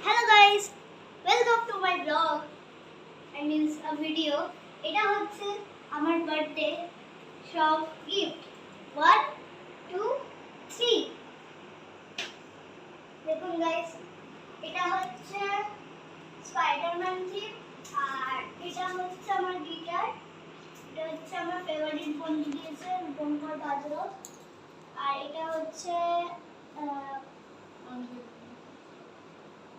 Hello guys, welcome to my vlog. I mean a video. এটা হচ্ছে আমার birthday সব গিফট 1 2 3 দেখুন গাইস এটা হচ্ছে স্পাইডারম্যান থিম আর এটা হচ্ছে আমার গিটার এটা হচ্ছে আমার ফেভারিট বন্ধু দিয়েছে রূপঙ্কর বাজরো আর এটা হচ্ছে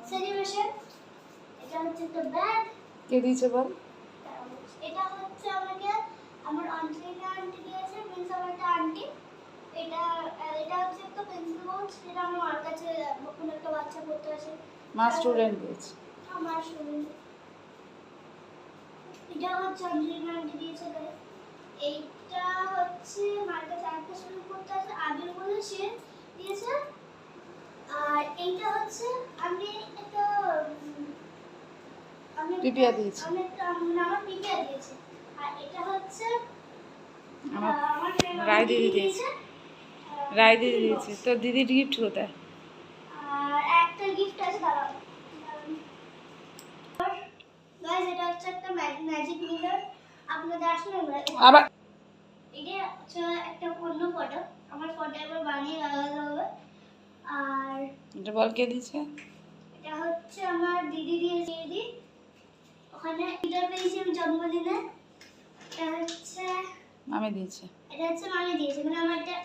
সেলিব্রেশন এটা হচ্ছে তো ব্যাগ কে দিয়েছে বল? এটা হচ্ছে আমাকে আমার আন্টি দিয়েছে মিন্স আমার একটা আন্টি এটা এটা হচ্ছে একটা পেন্সিল বক্স যেটা আমার মার কাছে কোনো একটা বাচ্চা পড়তে আসে মা স্টুডেন্ট দিয়েছে। আমার স্টুডেন্ট এটা হচ্ছে আন্টি দিয়েছে এইটা হচ্ছে মার কাছে একটা স্টুডেন্ট পড়তে আসে আবির বলে সে দিয়েছে আর এইটা হচ্ছে আমি একটা পিপিয়া দিয়েছে। আমার পিপিয়া দিয়েছে আর এটা হচ্ছে আমার আমার রায় দিদি দিয়েছে। রায় দিদি দিয়েছে। তোর দিদির গিফট কোথায়? আর একটা গিফট আছে দাঁড়াও গাইস এটা হচ্ছে একটা ম্যাজিক মিরর আপনাদের আসলে আবার এটা হচ্ছে একটা অন্য ফটো আমার ফটো এবার বানিয়ে লাগাতে হবে আর এটা বল কে দিয়েছে? এটা হচ্ছে আমার দিদি দিয়েছে দিদি ওখানে এটা পেয়েছি আমি জন্মদিনে এটা হচ্ছে মামি দিয়েছে। এটা হচ্ছে মামি দিয়েছে মানে আমার একটা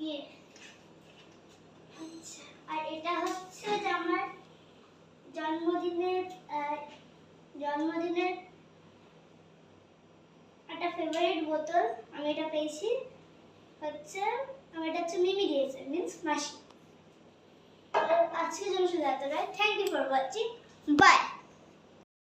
ইয়ে আচ্ছা আর এটা হচ্ছে যে আমার জন্মদিনের জন্মদিনের একটা ফেভারিট বোতল আমি এটা পেয়েছি হচ্ছে আমি এটা হচ্ছে মিমি দিয়েছে মিন্স মাসি আজকের জন্য শুধু এতটাই thank you for watching by